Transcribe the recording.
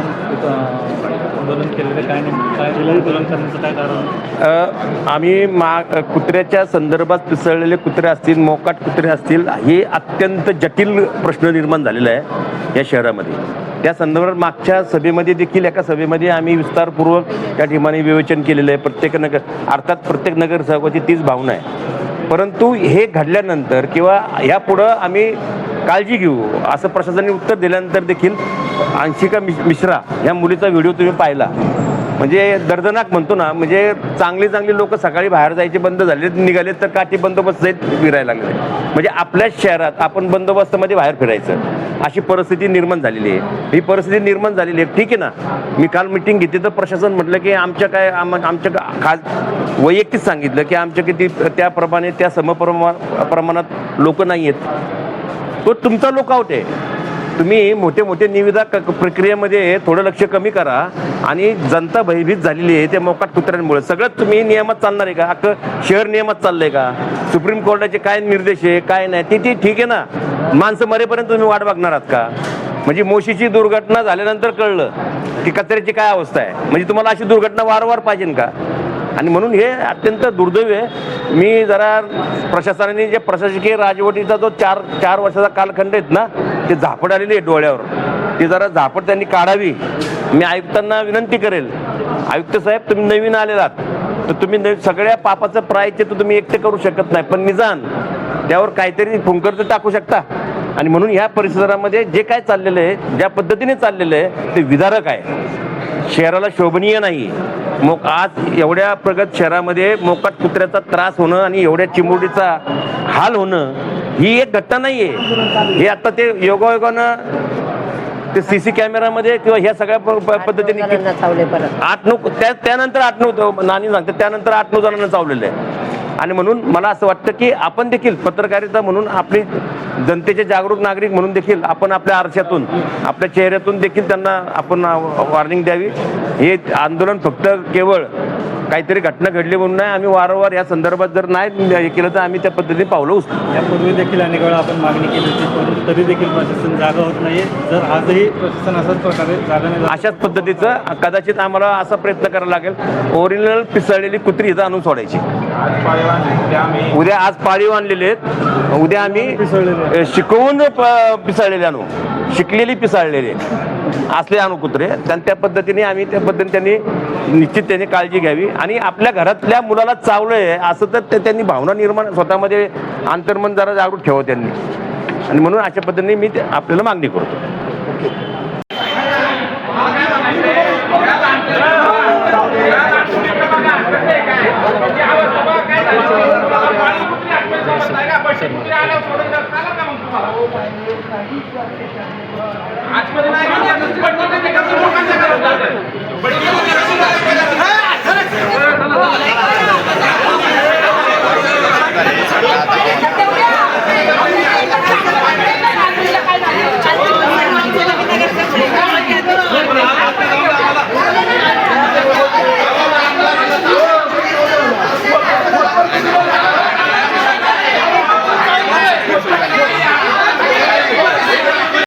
आपण आंदोलन केलेलं काय नाही, काय आंदोलन करण्याचं काय कारण? आम्ही कुत्र्याच्या संदर्भात पिसळलेले कुत्रे असतील, मोकाट कुत्रे असतील, हे अत्यंत जटिल प्रश्न निर्माण झालेला आहे या शहरामध्ये. त्या संदर्भात मागच्या सभेमध्ये देखील एका सभेमध्ये आम्ही विस्तारपूर्वक त्या ठिकाणी विवेचन केलेलं आहे. अर्थात प्रत्येक नगरसेवकाची तीच भावना आहे. परंतु हे घडल्यानंतर किंवा ह्यापुढं आम्ही काळजी घेऊ असं प्रशासनाने उत्तर दिल्यानंतर देखील अंशिका मिश्रा या मुलीचा व्हिडिओ तुम्ही पाहिला, म्हणजे दर्दनाक म्हणतो ना, म्हणजे चांगली लोक सकाळी बाहेर जायचे बंद झाले, निघाले तर काठी बंदोबस्त जाईत फिरायला लागले. म्हणजे आपल्याच शहरात आपण बंदोबस्तामध्ये बाहेर फिरायचं अशी परिस्थिती निर्माण झालेली आहे. ही परिस्थिती निर्माण झालेली आहे. ठीक आहे ना, मी काल मिटिंग घेतली तर प्रशासन म्हटलं की आमच्या खास वैयक्तिक सांगितलं की आमच्या किती त्याप्रमाणे त्या प्रमाणात लोक नाही आहेत. तो तुमचा लुकआउट आहे. तुम्ही मोठे निविदा प्रक्रियेमध्ये थोडं लक्ष कमी करा. आणि जनता भयभीत झालेली आहे त्या मोकाट कुत्र्यांमुळे. सगळं तुम्ही नियमात चालणार आहे का? अख्खं शहर नियमात चाललंय का? सुप्रीम कोर्टाचे काय निर्देश आहे काय नाही ते ठीक आहे ना. माणसं मरेपर्यंत तुम्ही वाट बघणार आहात का? म्हणजे मोशीची दुर्घटना झाल्यानंतर कळलं की कचऱ्याची काय अवस्था आहे. म्हणजे तुम्हाला अशी दुर्घटना वारंवार पाहिजे का? आणि म्हणून हे अत्यंत दुर्दैव आहे. मी जरा प्रशासनाने जे प्रशासकीय राजवटीचा जो चार वर्षाचा कालखंड आहेत ना, ते झापड आलेली आहे डोळ्यावर. ते जरा झापड त्यांनी काढावी. मी आयुक्तांना विनंती करेल, आयुक्त साहेब तुम्ही नवीन आलेलात तर तुम्ही सगळ्या पापाचं प्रायश्चित्त तुम्ही एकटे करू शकत नाही, पण निदान त्यावर काहीतरी फुंकर तर टाकू शकता. आणि म्हणून ह्या परिसरामध्ये जे काय चाललेलं आहे, ज्या पद्धतीने चाललेलं आहे ते विदारक आहे, शहराला शोभनीय नाही. आज एवढ्या प्रगत शहरामध्ये मोकाट कुत्र्याचा त्रास होणं आणि एवढ्या चिमुरडीचा हाल होणं ही एक घटना नाहीये. हे आता ते योगायोगानं ते सीसी कॅमेरामध्ये किंवा ह्या सगळ्या पद्धतीने त्यानंतर 8-9 नानी सांगते, त्यानंतर 8-9 जणांना चावलेलं आहे. आणि म्हणून मला असं वाटतं की आपण देखील पत्रकारिता म्हणून आपली जनतेचे जागरूक नागरिक म्हणून देखील आपण आपल्या आरशातून आपल्या चेहऱ्यातून देखील त्यांना आपण वॉर्निंग द्यावी. हे आंदोलन फक्त केवळ काहीतरी घटना घडली म्हणून नाही. आम्ही वारंवार या संदर्भात जर नाही केलं तर आम्ही त्या पद्धतीने पावलं उचलू. यापूर्वी देखील अनेक वेळा आपण मागणी केली होती, परंतु तरी देखील प्रशासन जागा होत नाही. जर आजही प्रशासन अशाच प्रकारे जागा नाही, अशाच पद्धतीचं कदाचित आम्हाला असा प्रयत्न करावा लागेल, ओरिजिनल पिसळलेली कुत्री इथं आणून सोडायची. उद्या आज पाळीव आणलेले आहेत, उद्या आम्ही शिकवून पिसळलेले आणू, शिकलेली पिसाळलेले असले आणू कुत्रे. त्या पद्धतीने आम्ही त्यांनी निश्चित त्यांनी काळजी घ्यावी. आणि आपल्या घरातल्या मुलाला चावलंय असं तर त्यांनी भावना निर्माण स्वतःमध्ये अंतर्मन जरा जागृत ठेवावं त्यांनी. आणि म्हणून अशा पद्धतीने मी आपल्याला मागणी करतो.